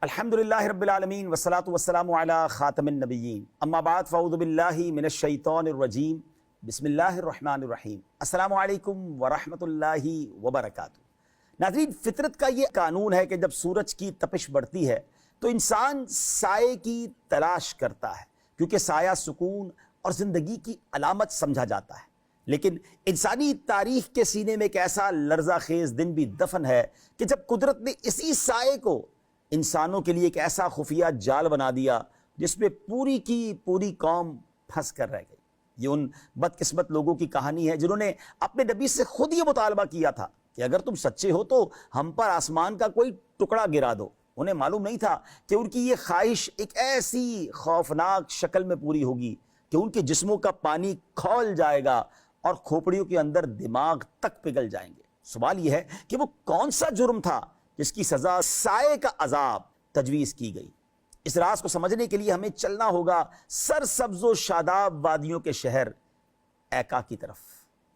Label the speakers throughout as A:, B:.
A: الحمدللہ رب العالمین والصلاة والسلام علی خاتم النبیین اما بعد فاعوذ باللہ من الشیطان الرجیم بسم اللہ الرحمن الرحیم السلام علیکم ورحمۃ اللہ وبرکاتہ۔ ناظرین، فطرت کا یہ قانون ہے کہ جب سورج کی تپش بڑھتی ہے تو انسان سائے کی تلاش کرتا ہے، کیونکہ سایہ سکون اور زندگی کی علامت سمجھا جاتا ہے۔ لیکن انسانی تاریخ کے سینے میں ایک ایسا لرزہ خیز دن بھی دفن ہے کہ جب قدرت نے اسی سائے کو انسانوں کے لیے ایک ایسا خفیہ جال بنا دیا جس میں پوری کی پوری قوم پھنس کر رہ گئی۔ یہ ان بدقسمت لوگوں کی کہانی ہے جنہوں نے اپنے نبی سے خود یہ مطالبہ کیا تھا کہ اگر تم سچے ہو تو ہم پر آسمان کا کوئی ٹکڑا گرا دو۔ انہیں معلوم نہیں تھا کہ ان کی یہ خواہش ایک ایسی خوفناک شکل میں پوری ہوگی کہ ان کے جسموں کا پانی کھول جائے گا اور کھوپڑیوں کے اندر دماغ تک پگھل جائیں گے۔ سوال یہ ہے کہ وہ کون سا جرم تھا جس کی سزا سائے کا عذاب تجویز کی گئی؟ اس راز کو سمجھنے کے لیے ہمیں چلنا ہوگا سرسبز و شاداب وادیوں کے شہر ایکا کی طرف۔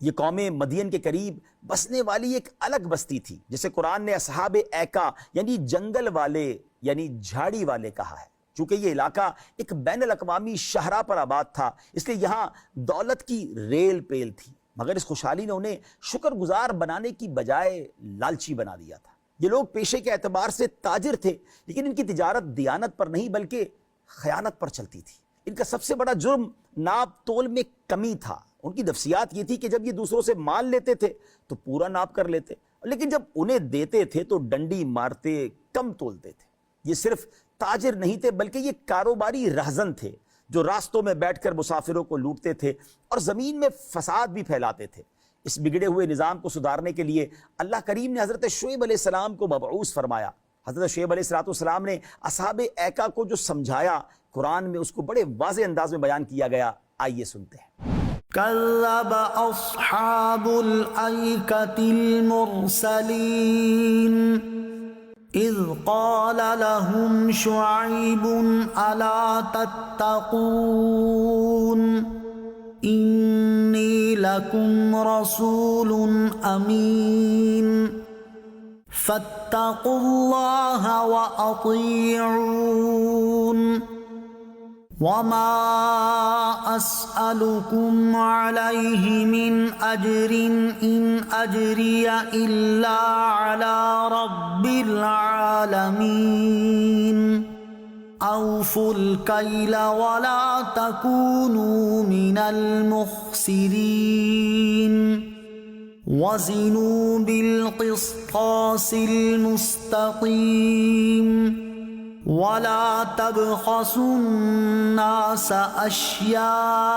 A: یہ قوم مدین کے قریب بسنے والی ایک الگ بستی تھی جسے قرآن نے اصحاب ایکا یعنی جنگل والے یعنی جھاڑی والے کہا ہے۔ چونکہ یہ علاقہ ایک بین الاقوامی شاہراہ پر آباد تھا، اس لیے یہاں دولت کی ریل پیل تھی، مگر اس خوشحالی نے انہیں شکر گزار بنانے کی بجائے لالچی بنا دیا تھا۔ یہ لوگ پیشے کے اعتبار سے تاجر تھے، لیکن ان کی تجارت دیانت پر نہیں بلکہ خیانت پر چلتی تھی۔ ان کا سب سے بڑا جرم ناپ تول میں کمی تھا۔ ان کی نفسیات یہ تھی کہ جب یہ دوسروں سے مال لیتے تھے تو پورا ناپ کر لیتے، لیکن جب انہیں دیتے تھے تو ڈنڈی مارتے، کم تولتے تھے۔ یہ صرف تاجر نہیں تھے بلکہ یہ کاروباری رہزن تھے جو راستوں میں بیٹھ کر مسافروں کو لوٹتے تھے اور زمین میں فساد بھی پھیلاتے تھے۔ اس بگڑے ہوئے نظام کو سدھارنے کے لیے اللہ کریم نے حضرت شعیب علیہ السلام کو مبعوث فرمایا۔ حضرت شعیب علیہ السلام نے اصحاب ایکا کو جو سمجھایا، قرآن میں اس کو بڑے واضح انداز میں بیان کیا گیا۔ آئیے سنتے ہیں۔
B: كذب أصحاب الأيكة المرسلين إذ قال لهم شعيب ألا تتقون إني لكم رسول أمين فاتقوا الله وأطيعون وما أسألكم عليه من أجر إن أجري إلا على رب العالمين أوفوا الكيل ولا تكونوا من المخسرين وزنوا بالقسطاس المستقيم ولا تبخسوا الناس أشياءهم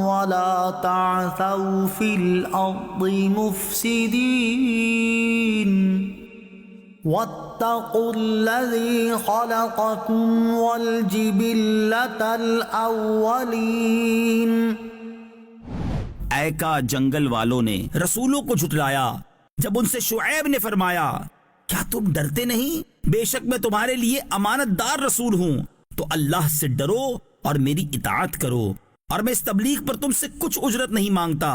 B: ولا تعثوا في الأرض مفسدين واتقوا الذي خلقكم والجبلة الأولين۔
C: ایکا جنگل والوں نے رسولوں کو جھٹلایا جب ان سے شعیب نے فرمایا، کیا تم ڈرتے نہیں؟ بے شک میں تمہارے لیے امانت دار رسول ہوں، تو اللہ سے ڈرو اور میری اطاعت کرو، اور میں اس تبلیغ پر تم سے کچھ اجرت نہیں مانگتا،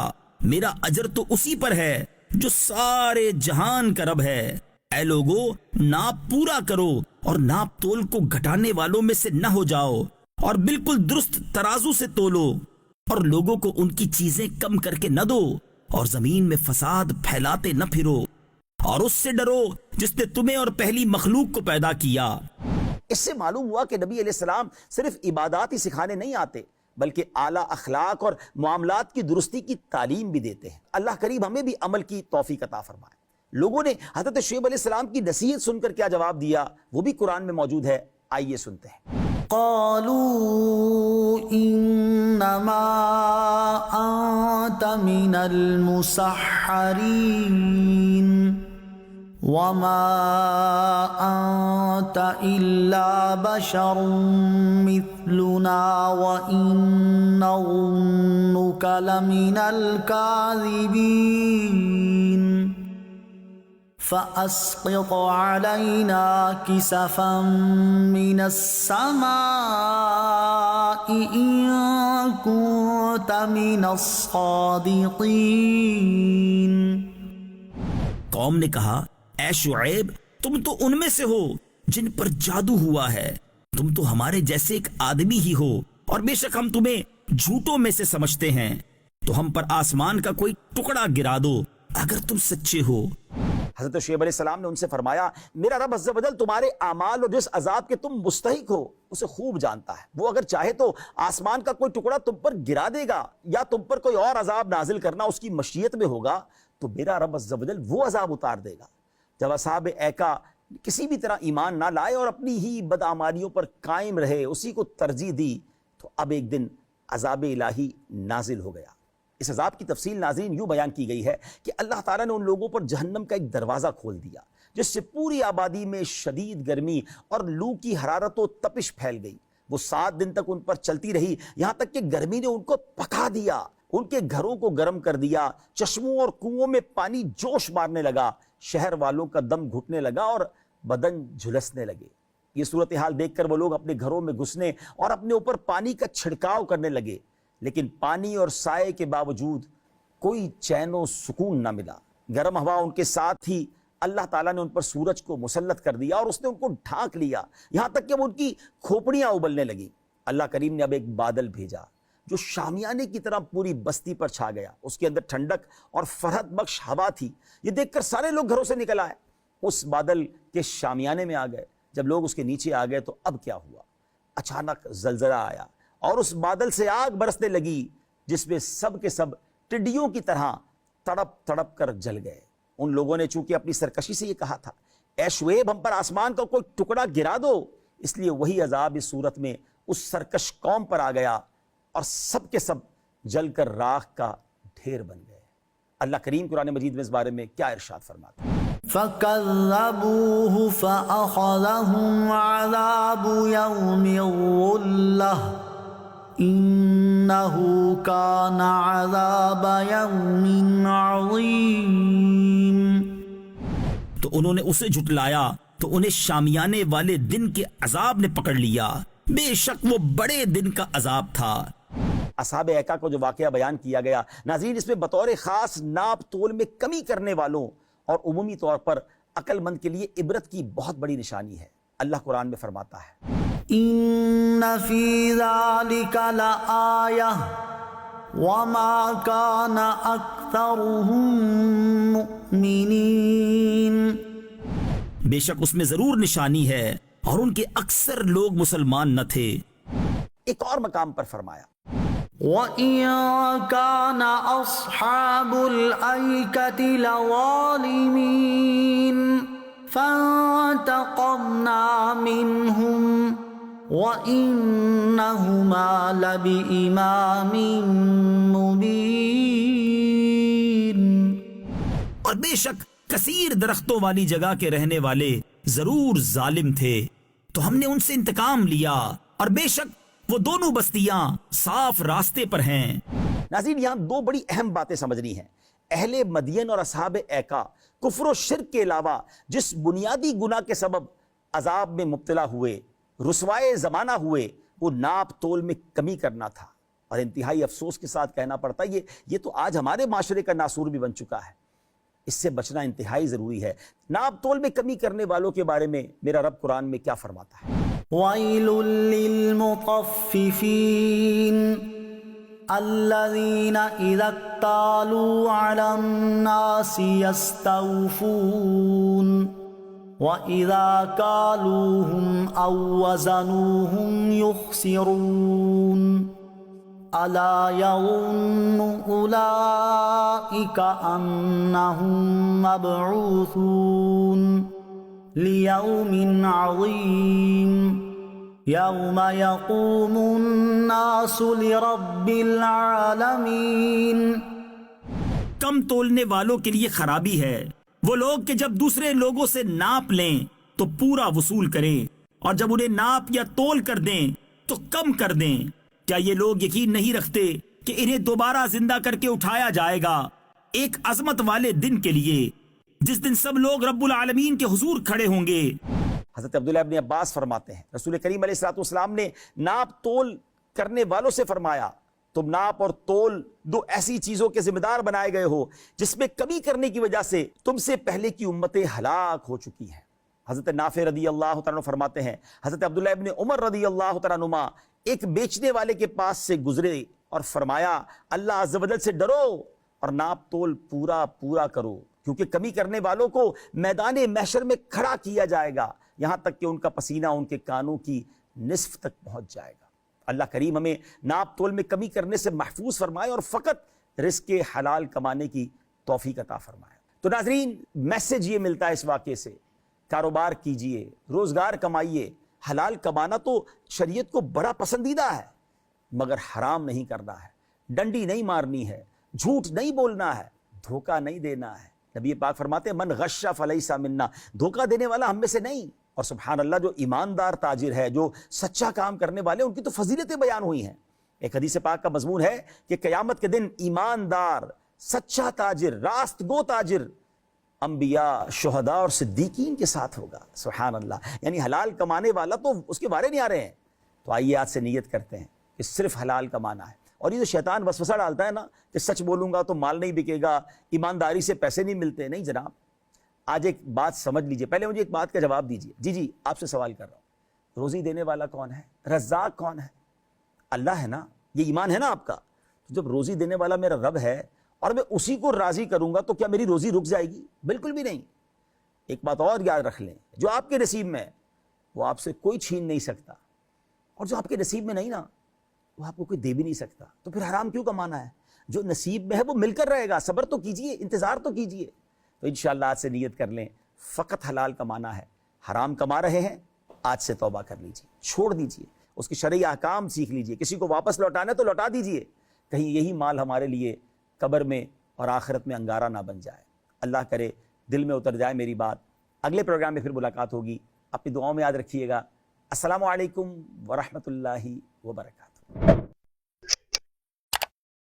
C: میرا اجر تو اسی پر ہے جو سارے جہان کا رب ہے۔ اے لوگو، ناپ پورا کرو اور ناپ تول کو گھٹانے والوں میں سے نہ ہو جاؤ، اور بالکل درست ترازو سے تولو، اور لوگوں کو ان کی چیزیں کم کر کے نہ دو، اور زمین میں فساد پھیلاتے نہ پھرو، اور اس سے ڈرو جس نے تمہیں اور پہلی مخلوق کو پیدا کیا۔
A: اس سے معلوم ہوا کہ نبی علیہ السلام صرف عبادات ہی سکھانے نہیں آتے بلکہ اعلیٰ اخلاق اور معاملات کی درستی کی تعلیم بھی دیتے ہیں۔ اللہ کریم ہمیں بھی عمل کی توفیق عطا فرمائے۔ لوگوں نے حضرت شعیب علیہ السلام کی نصیحت سن کر کیا جواب دیا، وہ بھی قرآن میں موجود ہے۔ آئیے سنتے ہیں۔
B: قالوا انما انت من المسحرين وما انت الا بشر مثلنا وان نظنك لمن الكاذبين فأسقط علينا كسفا من السماء إن كنت من الصادقين۔
C: قوم نے کہا، اے شعیب، تم تو ان میں سے ہو جن پر جادو ہوا ہے، تم تو ہمارے جیسے ایک آدمی ہی ہو، اور بے شک ہم تمہیں جھوٹوں میں سے سمجھتے ہیں، تو ہم پر آسمان کا کوئی ٹکڑا گرا دو اگر تم سچے ہو۔
A: حضرت شعیب علیہ السلام نے ان سے فرمایا، میرا رب عز و جل تمہارے اعمال اور جس عذاب کے تم مستحق ہو اسے خوب جانتا ہے۔ وہ اگر چاہے تو آسمان کا کوئی ٹکڑا تم پر گرا دے گا، یا تم پر کوئی اور عذاب نازل کرنا اس کی مشیت میں ہوگا تو میرا رب عز و جل وہ عذاب اتار دے گا۔ جب اصحاب ایکا کسی بھی طرح ایمان نہ لائے اور اپنی ہی بدعمالیوں پر قائم رہے، اسی کو ترجیح دی، تو اب ایک دن عذاب الہی نازل ہو گیا۔ اس عذاب کی تفصیل ناظرین یوں بیان کی گئی ہے کہ اللہ تعالیٰ نے ان لوگوں پر جہنم کا ایک دروازہ کھول دیا، جس سے پوری آبادی میں شدید گرمی اور لو کی حرارت و تپش پھیل گئی۔ وہ 7 دن تک ان پر چلتی رہی، یہاں تک کہ گرمی نے ان کو پکا دیا، ان کے گھروں کو گرم کر دیا، چشموں اور کنووں میں پانی جوش مارنے لگا، شہر والوں کا دم گھٹنے لگا اور بدن جھلسنے لگے۔ یہ صورتحال دیکھ کر وہ لوگ اپنے گھروں میں گھسنے اور اپنے اوپر پانی کا چھڑکاؤ کرنے لگے، لیکن پانی اور سائے کے باوجود کوئی چین و سکون نہ ملا۔ گرم ہوا ان کے ساتھ ہی اللہ تعالیٰ نے ان پر سورج کو مسلط کر دیا اور اس نے ان کو ڈھانک لیا، یہاں تک کہ وہ ان کی کھوپڑیاں ابلنے لگیں۔ اللہ کریم نے اب ایک بادل بھیجا جو شامیانے کی طرح پوری بستی پر چھا گیا، اس کے اندر ٹھنڈک اور فرحت بخش ہوا تھی۔ یہ دیکھ کر سارے لوگ گھروں سے نکل آئے، اس بادل کے شامیانے میں آ گئے۔ جب لوگ اس کے نیچے آ گئے تو اب کیا ہوا؟ اچانک زلزلہ آیا اور اس بادل سے آگ برسنے لگی، جس میں سب کے سب ٹڈیوں کی طرح تڑپ تڑپ کر جل گئے۔ ان لوگوں نے چونکہ اپنی سرکشی سے یہ کہا تھا، اے شعیب ہم پر آسمان کا کوئی ٹکڑا گرا دو، اس لیے وہی عذاب اس صورت میں اس سرکش قوم پر آ گیا اور سب کے سب جل کر راکھ کا ڈھیر بن گئے۔ اللہ کریم قرآن مجید میں اس بارے میں کیا ارشاد فرماتا ہے؟
B: فَكَذَّبُوهُ فَأَخَذَهُمْ عَذَابُ يَوْمِ الظُّلَّةِ إِنَّهُ كَانَ عَذَابَ يَوْمٍ عَظِيمٍ۔
C: تو انہوں نے اسے جھٹلایا تو انہیں شامیانے والے دن کے عذاب نے پکڑ لیا، بے شک وہ بڑے دن کا عذاب تھا۔
A: اصحاب ایکا کو جو واقعہ بیان کیا گیا ناظرین، اس میں بطور خاص ناپ تول میں کمی کرنے والوں اور عمومی طور پر عقل مند کے لیے عبرت کی بہت بڑی نشانی ہے۔ اللہ قرآن میں فرماتا ہے،
B: إِنَّ فِي ذَلِكَ لَآيَةً وَمَا كَانَ أَكْثَرُهُم مُؤْمِنِينَ۔
C: بے شک اس میں ضرور نشانی ہے اور ان کے اکثر لوگ مسلمان نہ تھے۔
A: ایک اور مقام پر فرمایا،
B: وَإِن كَانَ أَصْحَابُ الْأَيْكَةِ لَظَالِمِينَ فَانْتَقَمْنَا مِنْهُمْ وَإِنَّهُمَا لَبِإِمَامٍ مُبِينٍ۔
C: اور بے شک کثیر درختوں والی جگہ کے رہنے والے ضرور ظالم تھے، تو ہم نے ان سے انتقام لیا، اور بے شک وہ دونوں بستیاں صاف راستے پر ہیں۔
A: ناظرین یہاں 2 بڑی اہم باتیں سمجھنی ہیں۔ اہل مدین اور اصحاب ایکا کفر و شرک کے علاوہ جس بنیادی گناہ کے سبب عذاب میں مبتلا ہوئے، رسوائے زمانہ ہوئے، وہ ناپ تول میں کمی کرنا تھا۔ اور انتہائی افسوس کے ساتھ کہنا پڑتا ہے یہ تو آج ہمارے معاشرے کا ناسور بھی بن چکا ہے۔ اس سے بچنا انتہائی ضروری ہے۔ ناپ تول میں کمی کرنے والوں کے بارے میں میرا رب قرآن میں کیا فرماتا ہے؟
B: وَيْلٌ لِّلْمُطَفِّفِينَ الَّذِينَ إِذَا اكْتَالُوا عَلَى النَّاسِ يَسْتَوْفُونَ وَإِذَا كَالُوهُمْ أَو وَّزَنُوهُمْ يُخْسِرُونَ أَلَا يَظُنُّ أُولَئِكَ أَنَّهُم مَّبْعُوثُونَ لِيَوْمٍ عَظِيمٍ يَوْمَ يَقُومُ النَّاسُ لِرَبِّ الْعَالَمِينَ۔
C: کم تولنے والوں کے لیے خرابی ہے وہ لوگ کہ جب دوسرے لوگوں سے ناپ لیں تو پورا وصول کریں، اور جب انہیں ناپ یا تول کر دیں تو کم کر دیں۔ کیا یہ لوگ یقین نہیں رکھتے کہ انہیں دوبارہ زندہ کر کے اٹھایا جائے گا ایک عظمت والے دن کے لیے، جس دن سب لوگ رب العالمین کے حضور کھڑے ہوں گے؟
A: حضرت عبداللہ ابن عباس فرماتے ہیں، رسول کریم علیہ السلام نے ناپ تول کرنے والوں سے فرمایا، تم ناپ اور تول 2 ایسی چیزوں کے ذمہ دار بنائے گئے ہو جس میں کمی کرنے کی وجہ سے تم سے پہلے کی امتیں ہلاک ہو چکی ہیں۔ حضرت نافع رضی اللہ تعالیٰ عنہ فرماتے ہیں حضرت عبداللہ ابن عمر رضی اللہ تعالیٰ عنہما ایک بیچنے والے کے پاس سے گزرے اور فرمایا اللہ عز و جل سے ڈرو اور ناپ تول پورا پورا کرو، کیونکہ کمی کرنے والوں کو میدان محشر میں کھڑا کیا جائے گا، یہاں تک کہ ان کا پسینہ ان کے کانوں کی نصف تک پہنچ جائے گا۔ اللہ کریم ہمیں ناپ تول میں کمی کرنے سے محفوظ فرمائے اور فقط رزق حلال کمانے کی توفیق عطا فرمائے۔ تو ناظرین، میسج یہ ملتا ہے اس واقعے سے، کاروبار کیجئے، روزگار کمائیے۔ حلال کمانا تو شریعت کو بڑا پسندیدہ ہے، مگر حرام نہیں کرنا ہے، ڈنڈی نہیں مارنی ہے، جھوٹ نہیں بولنا ہے، دھوکہ نہیں دینا ہے۔ نبی پاک فرماتے ہیں من غش فلیس منا، دھوکہ دینے والا ہم میں سے نہیں۔ اور سبحان اللہ، جو ایماندار تاجر ہے، جو سچا کام کرنے والے، ان کی تو فضیلتیں بیان ہوئی ہیں۔ ایک حدیث پاک کا مضمون ہے کہ قیامت کے دن ایماندار، سچا تاجر، راست گو تاجر انبیاء، شہداء اور صدیقین کے ساتھ ہوگا۔ سبحان اللہ، یعنی حلال کمانے والا تو اس کے بارے نہیں آ رہے ہیں۔ تو آئیے آج سے نیت کرتے ہیں کہ صرف حلال کمانا ہے۔ اور یہ جو شیطان وسوسہ ڈالتا ہے نا کہ سچ بولوں گا تو مال نہیں بکے گا، ایمانداری سے پیسے نہیں ملتے، نہیں جناب، آج ایک بات سمجھ لیجئے۔ پہلے مجھے ایک بات کا جواب دیجئے۔ جی آپ سے سوال کر رہا ہوں، روزی دینے والا کون ہے؟ رزاق کون ہے؟ اللہ ہے نا، یہ ایمان ہے نا آپ کا؟ تو جب روزی دینے والا میرا رب ہے اور میں اسی کو راضی کروں گا تو کیا میری روزی رک جائے گی؟ بالکل بھی نہیں۔ ایک بات اور یاد رکھ لیں، جو آپ کے نصیب میں ہے وہ آپ سے کوئی چھین نہیں سکتا، اور جو آپ کے نصیب میں نہیں نا وہ آپ کو کوئی دے بھی نہیں سکتا۔ تو پھر حرام کیوں کمانا ہے؟ جو نصیب میں ہے وہ مل کر رہے گا، صبر تو کیجئے، انتظار تو کیجئے۔ تو انشاءاللہ آج سے نیت کر لیں، فقط حلال کمانا ہے۔ حرام کما رہے ہیں، آج سے توبہ کر لیجئے، چھوڑ دیجئے، اس کی شرعی احکام سیکھ لیجئے۔ کسی کو واپس لوٹانا ہے تو لوٹا دیجئے، کہیں یہی مال ہمارے لیے قبر میں اور آخرت میں انگارہ نہ بن جائے۔ اللہ کرے دل میں اتر جائے میری بات۔ اگلے پروگرام میں پھر ملاقات ہوگی، اپنی دعاؤں میں یاد رکھیے گا۔ السلام علیکم ورحمۃ اللہ وبرکاتہ۔